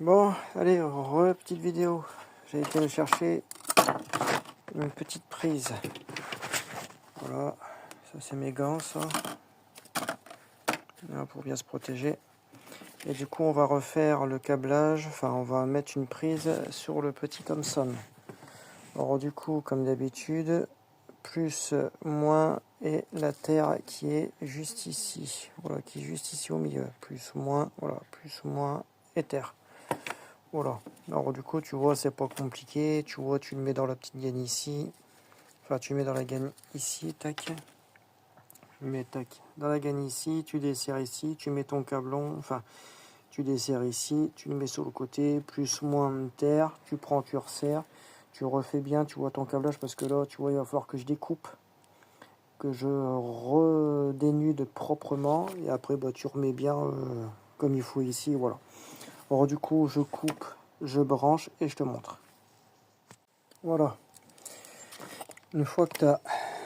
Bon, allez, petite vidéo. J'ai été me chercher une petite prise. Voilà, ça c'est mes gants, ça. Là, pour bien se protéger. Et du coup, on va refaire le câblage. Enfin, on va mettre une prise sur le petit Thomson. Alors du coup, comme d'habitude, plus, moins, et la terre qui est juste ici. Voilà, qui est juste ici au milieu. Plus, moins, voilà, plus, moins, et terre. Voilà. Alors du coup, tu vois, c'est pas compliqué. Tu vois, tu le mets dans la petite gaine ici. Enfin, tu le mets dans la gaine ici, tac. Tu le mets, tac, dans la gaine ici. Tu desserres ici. Tu mets ton câblon. Enfin, tu desserres ici. Tu le mets sur le côté. Plus, moins de terre. Tu prends, tu resserres. Tu refais bien, tu vois, ton câblage. Parce que là, tu vois, il va falloir que je découpe. Que je redénude proprement. Et après, bah, tu remets bien comme il faut ici. Voilà. Alors du coup, je coupe, je branche et je te montre. Voilà. Une fois que tu as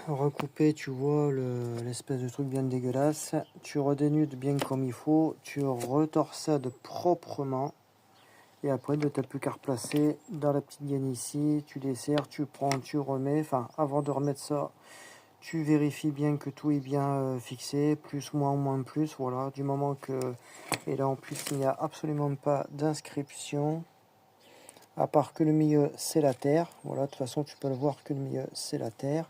recoupé, tu vois l'espèce de truc bien dégueulasse, tu redénudes bien comme il faut, tu retorsades proprement. Et après, tu n'as plus qu'à replacer dans la petite gaine ici, tu desserres, tu prends, tu remets. Enfin, avant de remettre ça, tu vérifies bien que tout est bien fixé, plus, moins, plus. Voilà, du moment que... Et là, en plus, il n'y a absolument pas d'inscription. À part que le milieu c'est la terre, voilà, de toute façon tu peux le voir que le milieu c'est la terre,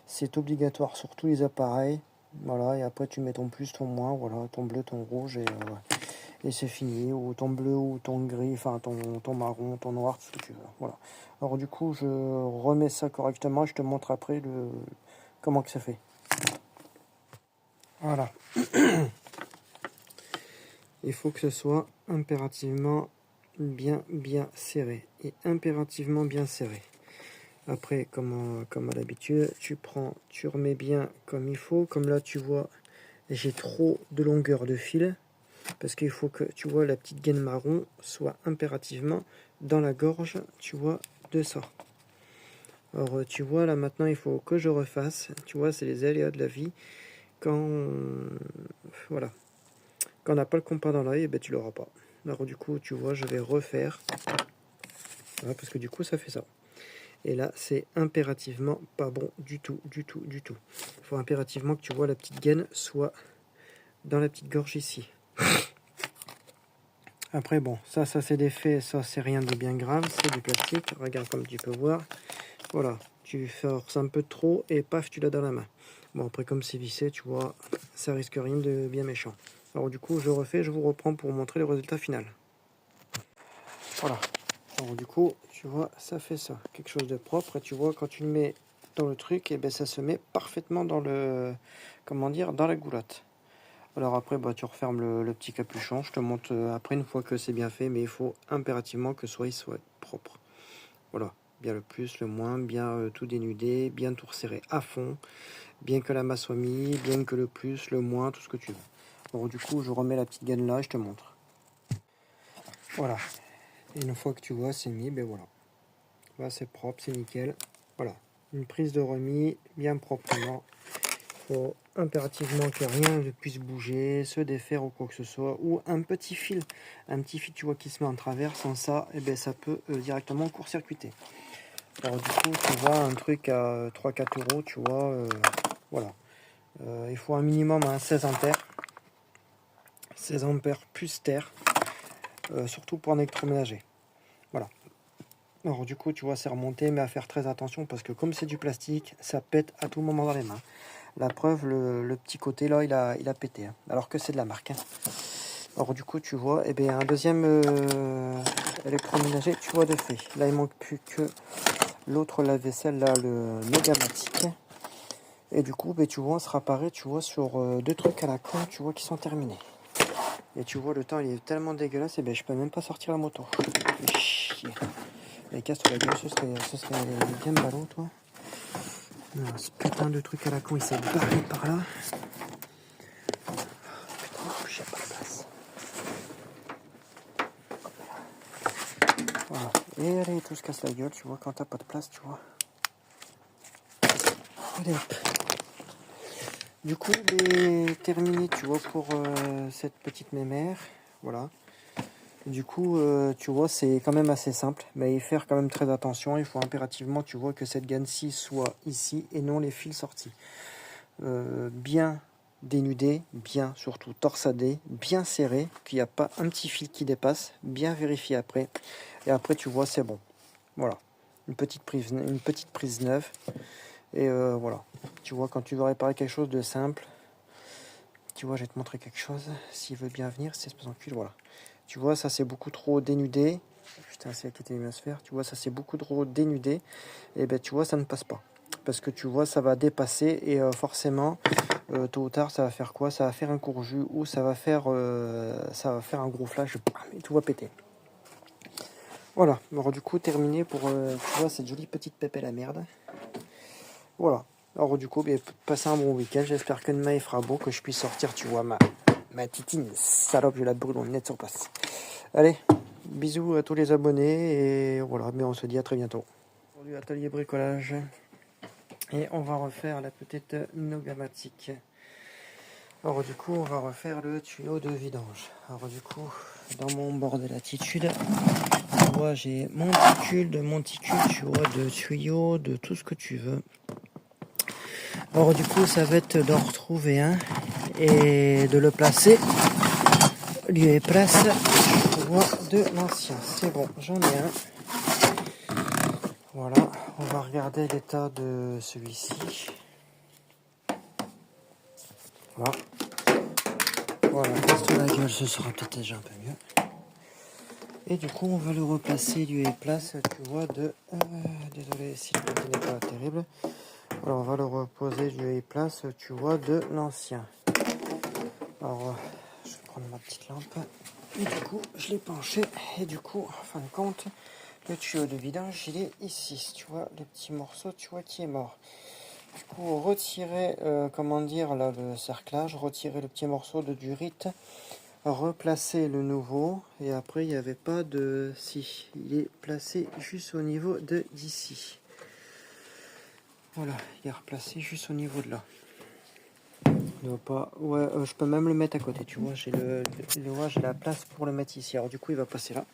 c'est obligatoire sur tous les appareils, voilà, et après tu mets ton plus, ton moins, voilà, ton bleu, ton rouge, et c'est fini, ou ton bleu, ou ton gris, enfin ton marron, ton noir, tout ce que tu veux, voilà. Alors du coup je remets ça correctement, je te montre après comment que ça fait. Voilà. Il faut que ce soit impérativement bien serré, et impérativement bien serré. Après, comme à l'habitude, tu prends, tu remets bien comme il faut. Comme là, tu vois, j'ai trop de longueur de fil. Parce qu'il faut que, tu vois, la petite gaine marron soit impérativement dans la gorge, tu vois, de ça. Alors, tu vois, là, maintenant, il faut que je refasse. Tu vois, c'est les aléas de la vie. Voilà. Quand on n'a pas le compas dans l'œil, ben, tu l'auras pas. Alors, du coup, tu vois, je vais refaire. Voilà, parce que du coup, ça fait ça. Et là, c'est impérativement pas bon du tout. Il faut impérativement que tu vois la petite gaine soit dans la petite gorge ici. Après, bon, ça c'est des faits, ça c'est rien de bien grave, c'est du plastique. Regarde comme tu peux voir. Voilà, tu forces un peu trop et paf, tu l'as dans la main. Bon, après, comme c'est vissé, tu vois, ça risque rien de bien méchant. Alors, du coup, je refais, je vous reprends pour vous montrer le résultat final. Voilà. Alors du coup, tu vois, ça fait ça, quelque chose de propre. Et tu vois, quand tu le mets dans le truc, et ben ça se met parfaitement dans le, comment dire, dans la goulotte. Alors après, bah, tu refermes le petit capuchon. Je te montre après une fois que c'est bien fait, mais il faut impérativement que il soit propre. Voilà, bien le plus, le moins, bien tout dénudé, bien tout resserré à fond, bien que la masse soit mise, bien que le plus, le moins, tout ce que tu veux. Alors du coup, je remets la petite gaine là et je te montre. Voilà. Et une fois que tu vois, c'est mis, ben voilà. Là, c'est propre, c'est nickel. Voilà, une prise de remis bien proprement. Il faut impérativement que rien ne puisse bouger, se défaire ou quoi que ce soit. Ou un petit fil, tu vois, qui se met en travers. Sans ça, eh ben, ça peut directement court-circuiter. Alors du coup, tu vois, un truc à 3-4 euros, tu vois, voilà. Il faut un minimum à 16 ampères. 16 ampères plus terre, surtout pour un électroménager. Voilà. Alors du coup, tu vois, c'est remonté, mais à faire très attention parce que comme c'est du plastique, ça pète à tout moment dans les mains. La preuve, le petit côté là, il a pété, hein, alors que c'est de la marque. Hein. Alors du coup, tu vois, eh bien, un deuxième électroménager, tu vois, de fait. Là, il manque plus que l'autre lave-vaisselle, là, le Megamatic. Et du coup, ben, tu vois, on sera paré, tu vois, sur deux trucs à la con, tu vois, qui sont terminés. Et tu vois, le temps, il est tellement dégueulasse, et ben, je peux même pas sortir la moto. Chier. Et casse-toi la gueule, ce serait bien ballot, toi. Non, ce putain de truc à la con, il s'est barré par là. Putain, j'ai pas de place. Voilà. Et allez, tout se casse la gueule, tu vois, quand t'as pas de place, tu vois. Allez, hop. Du coup, terminé, tu vois, pour cette petite mémère. Voilà. Du coup, tu vois, c'est quand même assez simple, mais il faut faire quand même très attention. Il faut impérativement, tu vois, que cette gaine-ci soit ici et non les fils sortis. Bien dénudé, bien surtout torsadé, bien serré, qu'il n'y a pas un petit fil qui dépasse, bien vérifié après. Et après, tu vois, c'est bon. Voilà, une petite prise neuve. Et voilà, tu vois, quand tu veux réparer quelque chose de simple, tu vois, je vais te montrer quelque chose. S'il veut bien venir, c'est ce cul, voilà. Tu vois, ça c'est beaucoup trop dénudé. Putain, c'est qui était l'hémisphère. Tu vois, ça c'est beaucoup trop dénudé. Et ben, tu vois, ça ne passe pas. Parce que tu vois, ça va dépasser et forcément, tôt ou tard, ça va faire quoi? Ça va faire un courju ou ça va faire un gros flash et tout va péter. Voilà. Alors du coup, terminé pour, tu vois, cette jolie petite pépée à la merde. Voilà. Alors du coup, passez un bon week-end. J'espère que demain il fera beau, que je puisse sortir, tu vois, ma titine salope, je la brûle, on est net sur place. Allez, bisous à tous les abonnés et voilà, mais on se dit à très bientôt. Aujourd'hui, atelier bricolage et on va refaire la petite Nogamatic. Alors du coup, on va refaire le tuyau de vidange. Alors du coup, dans mon bord de latitude, tu vois, j'ai monticule, tu vois, de tuyaux, de tout ce que tu veux. Alors du coup, ça va être d'en retrouver un et de le placer. Lieu et place, tu vois, de l'ancien. C'est bon, j'en ai un. Voilà, on va regarder l'état de celui-ci. Voilà. Voilà, reste la gueule, ce sera peut-être déjà un peu mieux. Et du coup, on va le replacer lieu et place, tu vois, de... désolé si le côté n'est pas terrible. Alors, on va le reposer lieu et place, tu vois, de l'ancien. Alors, je vais prendre ma petite lampe. Et du coup, je l'ai penché. Et du coup, en fin de compte, le tuyau de vidange, il est ici. Tu vois, le petit morceau, tu vois, qui est mort. Du coup, retirer, comment dire, là, le cerclage, retirer le petit morceau de durite, replacer le nouveau. Et après, il n'y avait pas de... Si, il est placé juste au niveau de d'ici. Voilà, il est replacé juste au niveau de là. Pas... Ouais, je peux même le mettre à côté, tu vois, j'ai j'ai la place pour le mettre ici. Alors du coup, il va passer là.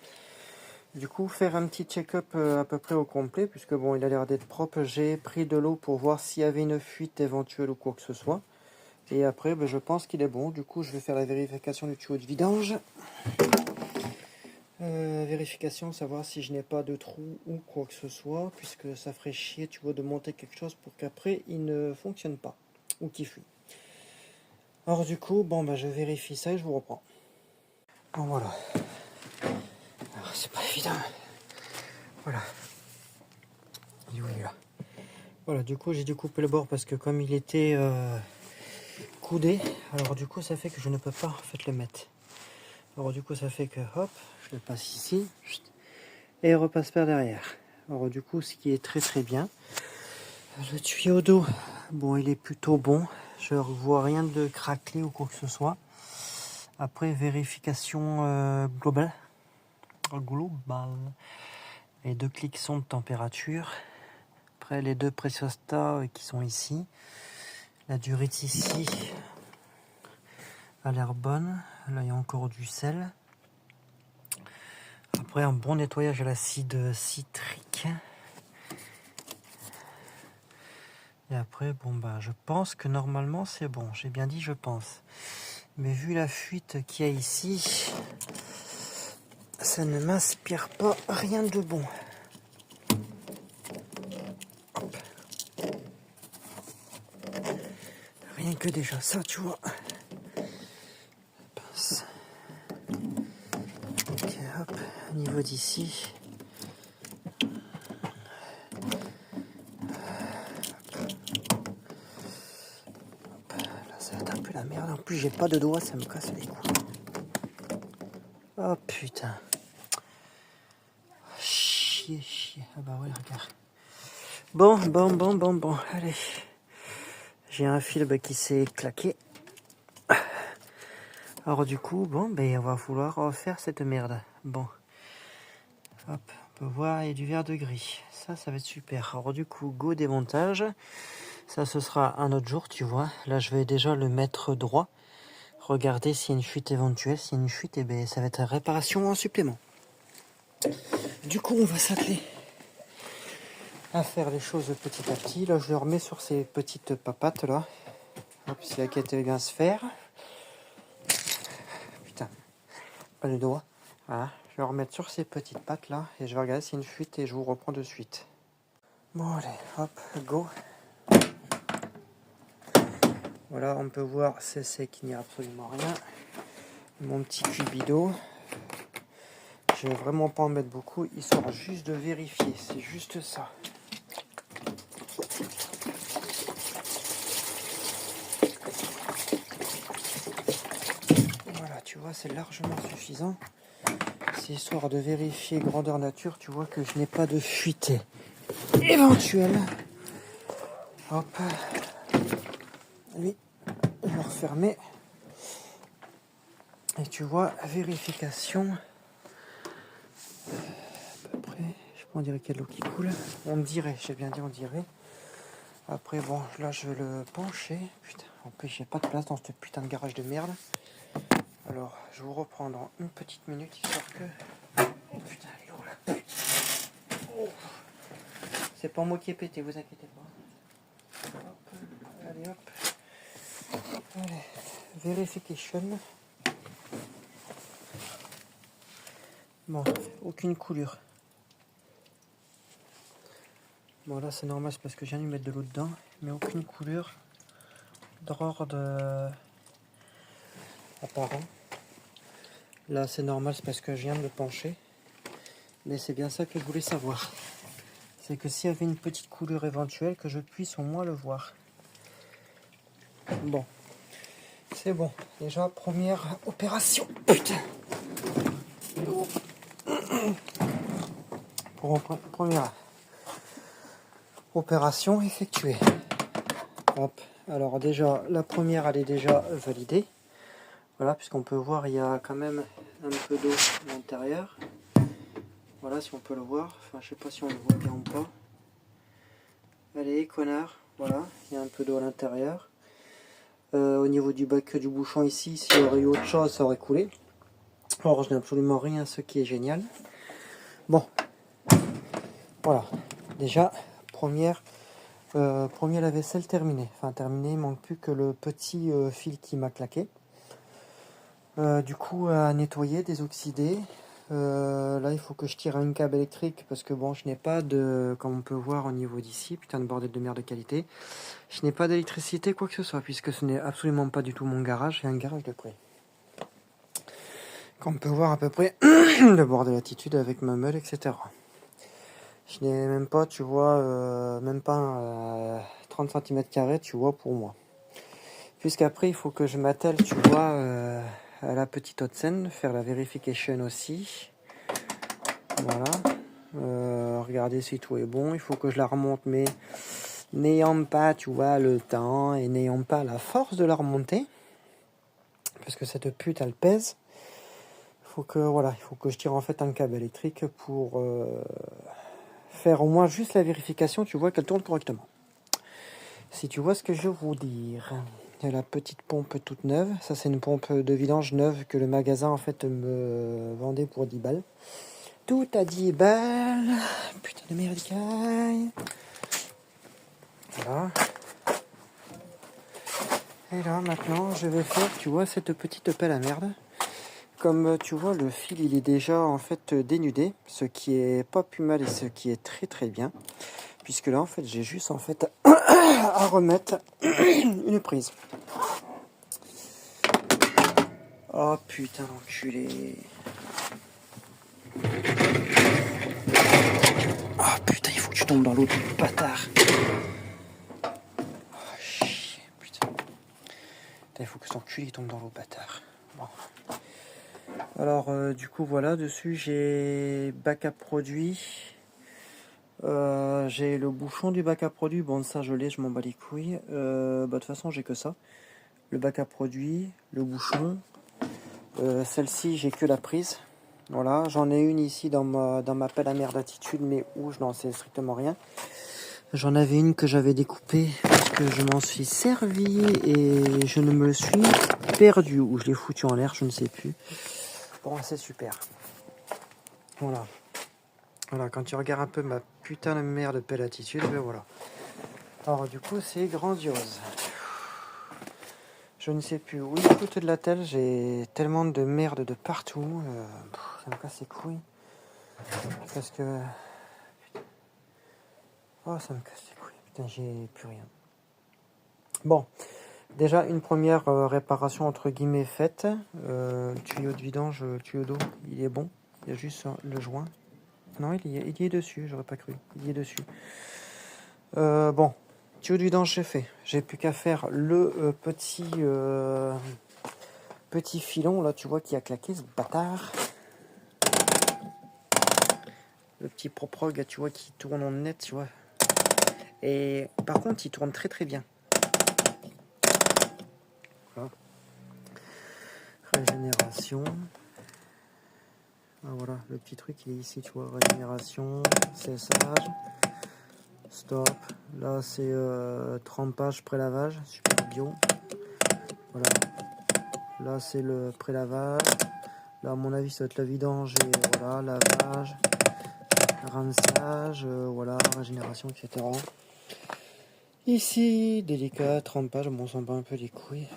Du coup, faire un petit check-up à peu près au complet, puisque bon, il a l'air d'être propre. J'ai pris de l'eau pour voir s'il y avait une fuite éventuelle ou quoi que ce soit. Et après, je pense qu'il est bon. Du coup, je vais faire la vérification du tuyau de vidange. Vérification, savoir si je n'ai pas de trou ou quoi que ce soit, puisque ça ferait chier, tu vois, de monter quelque chose pour qu'après, il ne fonctionne pas ou qu'il fuit. Alors du coup, bon, je vérifie ça et je vous reprends. Bon, voilà. Alors, c'est pas évident. Voilà. Il est où, il est là. Voilà, du coup, j'ai découpé le bord parce que comme il était coudé, alors du coup, ça fait que je ne peux pas en fait le mettre. Alors du coup, ça fait que, hop, je le passe ici et il repasse par derrière. Alors du coup, ce qui est très très bien. Le tuyau d'eau, bon, il est plutôt bon. Je ne vois rien de craquelé ou quoi que ce soit. Après, vérification globale. Les deux cliquets de température. Après, les deux pressostats qui sont ici. La durite ici a l'air bonne. Là, il y a encore du sel. Après, un bon nettoyage à l'acide citrique. Et après, je pense que normalement, c'est bon. J'ai bien dit je pense. Mais vu la fuite qu'il y a ici, ça ne m'inspire pas rien de bon. Hop. Rien que déjà ça, tu vois. Pince. Ok, hop. Au niveau d'ici. Là, ça va être un peu la merde. En plus, j'ai pas de doigts, ça me casse les couilles. Oh putain. Chier. Ah bah ouais, regarde. Bon. Allez. J'ai un fil qui s'est claqué. Alors du coup, on va vouloir refaire cette merde. Bon. Hop, on peut voir, il y a du vert de gris. Ça va être super. Alors du coup, go démontage. Ça, ce sera un autre jour, tu vois. Là, je vais déjà le mettre droit. regarder s'il y a une fuite éventuelle. S'il y a une fuite, eh ben, ça va être réparation en supplément. Du coup, on va s'atteler à faire les choses petit à petit. Là, je le remets sur ces petites papates là. Hop, c'est là qu'elle bien se faire. Putain, pas le doigt. Voilà, je vais le remettre sur ces petites pattes là et je vais regarder s'il y a une fuite et je vous reprends de suite. Bon, allez, hop, go. Voilà, on peut voir, c'est qu'il n'y a absolument rien. Mon petit cubido. Je vais vraiment pas en mettre beaucoup, histoire juste de vérifier, c'est juste ça. Voilà, tu vois, c'est largement suffisant. C'est histoire de vérifier grandeur nature, tu vois que je n'ai pas de fuite éventuelle. Hop. Lui, je vais refermer. Et tu vois, vérification. À peu près, je peux en dire qu'il y a de l'eau qui coule. On dirait, j'ai bien dit on dirait. Après, bon, là je vais le pencher. Putain, en plus j'ai pas de place dans ce putain de garage de merde. Alors, je vous reprends dans une petite minute, histoire que... Oh putain, elle est lourde la pute. Oh. C'est pas moi qui ai pété, vous inquiétez pas. Hop. Allez, hop. Allez, verification. Bon, aucune coulure. Bon, là c'est normal, c'est parce que je viens de mettre de l'eau dedans, mais aucune coulure d'ordre apparent. Là c'est normal, c'est parce que je viens de le pencher. Mais c'est bien ça que je voulais savoir. C'est que s'il y avait une petite coulure éventuelle, que je puisse au moins le voir. Bon, c'est bon. Déjà, première opération. Putain. Première opération effectuée. Hop. Alors déjà, la première, elle est déjà validée. Voilà, puisqu'on peut voir, il y a quand même un peu d'eau à l'intérieur. Voilà, si on peut le voir. Enfin, je sais pas si on le voit bien ou pas. Allez, connard. Voilà, il y a un peu d'eau à l'intérieur. Au niveau du bac du bouchon ici, s'il y aurait eu autre chose, ça aurait coulé. Or, je n'ai absolument rien, ce qui est génial. Bon, voilà. Déjà, premier lave-vaisselle terminé. Enfin, terminé, il ne manque plus que le petit fil qui m'a claqué. Du coup, à nettoyer, désoxyder. Là, il faut que je tire un câble électrique parce que bon, je n'ai pas de, comme on peut voir au niveau d'ici, putain de bordel de merde de qualité. Je n'ai pas d'électricité, quoi que ce soit, puisque ce n'est absolument pas du tout mon garage. J'ai un garage de près. Comme on peut voir à peu près le bord de l'attitude avec ma meule, etc. Je n'ai même pas, tu vois, même pas 30 cm², tu vois, pour moi. Puisqu'après, il faut que je m'attelle, tu vois, à la petite haute scène, faire la verification aussi. Voilà. Regarder si tout est bon. Il faut que je la remonte, mais n'ayant pas, tu vois, le temps et n'ayant pas la force de la remonter, parce que cette pute, elle pèse. Il faut que je tire en fait un câble électrique pour faire au moins juste la vérification, tu vois, qu'elle tourne correctement. Si tu vois ce que je veux dire. Il y a la petite pompe toute neuve. Ça, c'est une pompe de vidange neuve que le magasin en fait me vendait pour 10 balles. Tout à 10 balles. Putain de merde, caille. Voilà. Et là, maintenant, je vais faire, tu vois, cette petite pelle à merde. Comme tu vois, le fil, il est déjà en fait dénudé, ce qui est pas plus mal et ce qui est très très bien. Puisque là, en fait, j'ai juste en fait à remettre une prise. Oh putain, l'enculé. Oh putain, il faut que tu tombes dans l'eau, bâtard. Oh chier, putain. Il faut que cet enculé tombe dans l'eau, bâtard. Bon. Alors, du coup, voilà, dessus, j'ai bac à produits. J'ai le bouchon du bac à produits. Bon, ça, je l'ai, je m'en bats les couilles. De toute façon, j'ai que ça. Le bac à produits, le bouchon. Celle-ci, j'ai que la prise. Voilà, j'en ai une ici dans ma pelle à merde attitude, mais où je n'en sais strictement rien. J'en avais une que j'avais découpée parce que je m'en suis servi et je ne me le suis perdu. Ou je l'ai foutu en l'air, je ne sais plus. Bon, c'est super. Voilà. Voilà, quand tu regardes un peu ma putain de merde de pelle attitude, ben voilà. Alors du coup, c'est grandiose. Je ne sais plus où il fout de la telle, j'ai tellement de merde de partout. Ça me casse les couilles. Parce que... Oh, ça me casse les couilles. Putain, j'ai plus rien. Bon, déjà une première réparation entre guillemets faite. Tuyau de vidange, tuyau d'eau, il est bon. Il y a juste le joint. Non, il y est dessus, j'aurais pas cru. Il y est dessus. Bon, tuyau de vidange, j'ai fait. J'ai plus qu'à faire le petit filon, là, tu vois, qui a claqué, ce bâtard. Le petit proprog, tu vois, qui tourne en net, tu vois. Et par contre, il tourne très très bien. Voilà. Régénération. Ah, voilà, le petit truc, il est ici, tu vois. Régénération, cessage, stop. Là, c'est trempage, pré-lavage, super bio. Voilà. Là, c'est le pré-lavage. Là, à mon avis, ça va être la vidange et voilà, lavage, rinçage, voilà, régénération, etc. Ici, délicat, trempage, bon, on s'en bat un peu les couilles.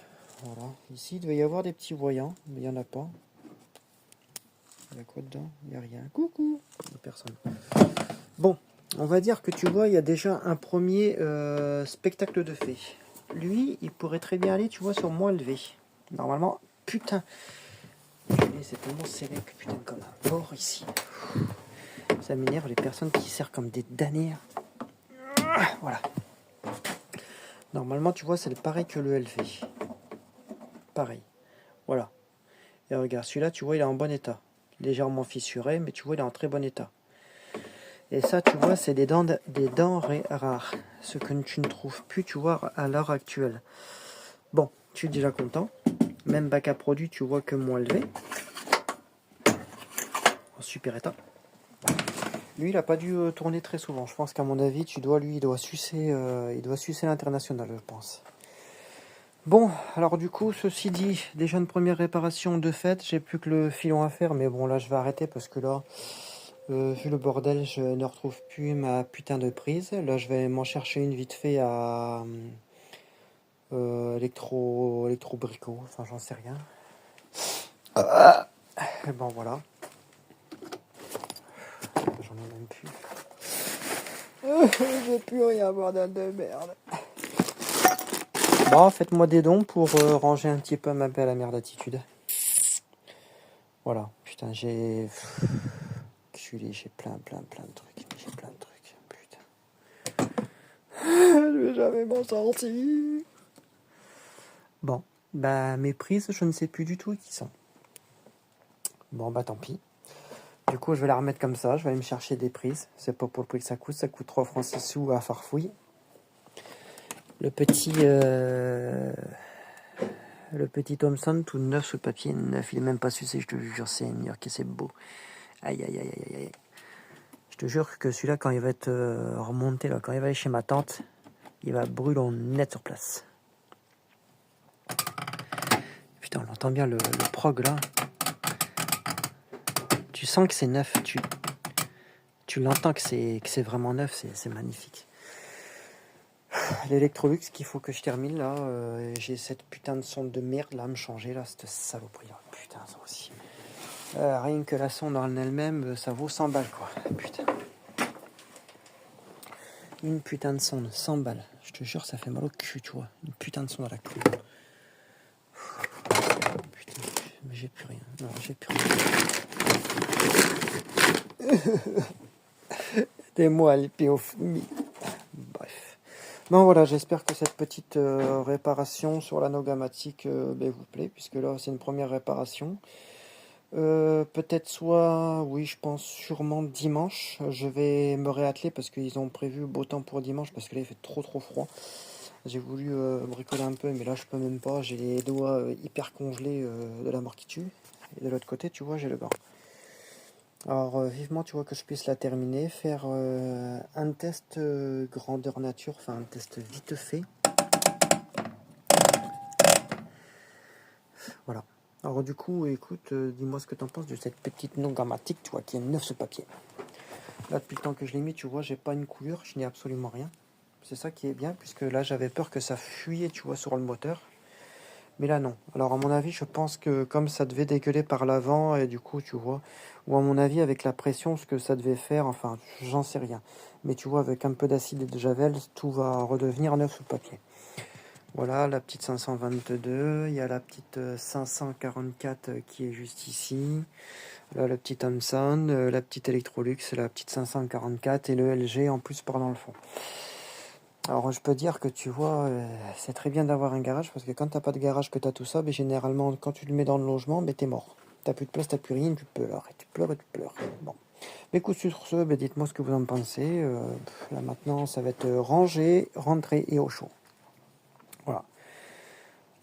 Voilà. Ici, il devait y avoir des petits voyants, mais il n'y en a pas. Il y a quoi dedans? Il n'y a rien. Coucou! Il n'y a personne. Bon, on va dire que tu vois, il y a déjà un premier spectacle de fait. Lui, il pourrait très bien aller, tu vois, sur moins élevé. Normalement, putain. C'est tellement serré que putain comme un porc ici. Ça m'énerve les personnes qui serrent comme des damnés. Voilà. Normalement, tu vois, c'est pareil que le LV. Pareil. Voilà. Et regarde, celui-là, tu vois, il est en bon état. Légèrement fissuré, mais tu vois, il est en très bon état. Et ça, tu vois, c'est des denrées rares. Ce que tu ne trouves plus, tu vois, à l'heure actuelle. Bon, tu es déjà content. Même bac à produit, tu vois que moins élevé. En super état. Lui, il n'a pas dû tourner très souvent. Je pense qu'à mon avis, il doit sucer l'international, je pense. Bon, alors du coup, ceci dit, déjà une première réparation de fait. J'ai plus que le filon à faire, mais bon, là, je vais arrêter parce que là, vu le bordel, je ne retrouve plus ma putain de prise. Là, je vais m'en chercher une vite fait à électro-bricot. Enfin, j'en sais rien. Et bon, voilà. J'en ai même plus. J'ai plus rien, bordel de merde. Bon, faites-moi des dons pour ranger un petit peu ma belle merde attitude. Voilà, putain, j'ai plein de trucs. J'ai plein de trucs, putain. Je vais jamais m'en sortir. Bon, bah mes prises, je ne sais plus du tout où qui sont. Bon, bah tant pis. Du coup, je vais la remettre comme ça. Je vais aller me chercher des prises. C'est pas pour le prix que ça coûte. Ça coûte 3 francs 6 sous à farfouille. Le petit Thomson, tout neuf sous le papier, neuf. Il est même pas sucé, je te jure, c'est mieux que c'est beau. Aïe, aïe, aïe, aïe, aïe. Je te jure que celui-là, quand il va être remonté, là, quand il va aller chez ma tante, il va brûler en net sur place. Putain, on entend bien le prog, là. Tu sens que c'est neuf. Tu l'entends que c'est vraiment neuf. C'est magnifique. L'Electrolux qu'il faut que je termine, là. J'ai cette putain de sonde de merde, là, à me changer, là, cette saloperie, là. Putain, ça aussi. Rien que la sonde en elle-même, ça vaut 100 balles, quoi. Putain. Une putain de sonde, 100 balles. Je te jure, ça fait mal au cul, tu vois. Une putain de sonde à la con. Putain, mais j'ai plus rien. Non, j'ai plus rien. Des moelles, bref. Bon, voilà, j'espère que cette petite réparation sur la nogamatique vous plaît, puisque là, c'est une première réparation. Peut-être soit, oui, je pense sûrement dimanche. Je vais me réatteler parce qu'ils ont prévu beau temps pour dimanche parce que là il fait trop froid. J'ai voulu bricoler un peu, mais là je peux même pas. J'ai les doigts hyper congelés de la mort qui tue. Et de l'autre côté, tu vois, j'ai le gant. Alors vivement, tu vois, que je puisse la terminer, faire un test grandeur nature, enfin un test vite fait. Voilà. Alors du coup, écoute, dis-moi ce que tu en penses de cette petite non grammatique, tu vois, qui est neuf ce papier. Là, depuis le temps que je l'ai mis, tu vois, j'ai pas une coulure, je n'ai absolument rien. C'est ça qui est bien, puisque là, j'avais peur que ça fuyait, tu vois, sur le moteur. Mais là, non. Alors, à mon avis, je pense que comme ça devait dégueuler par l'avant, et du coup, tu vois, ou à mon avis, avec la pression, ce que ça devait faire, enfin, j'en sais rien. Mais tu vois, avec un peu d'acide et de javel, tout va redevenir neuf sous papier. Voilà, la petite 522, il y a la petite 544 qui est juste ici. Là, le petit Thomson, la petite Electrolux, la petite 544 et le LG en plus par dans le fond. Alors, je peux dire que tu vois, c'est très bien d'avoir un garage parce que quand t'as pas de garage, que t'as tout ça, mais généralement, quand tu le mets dans le logement, t'es mort. T'as plus de place, t'as plus rien, tu pleures, et tu pleures, et tu pleures. Bon. Mais écoute, sur ce, dites-moi ce que vous en pensez. Là, maintenant, ça va être rangé, rentré et au chaud. Voilà.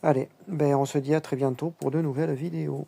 Allez, on se dit à très bientôt pour de nouvelles vidéos.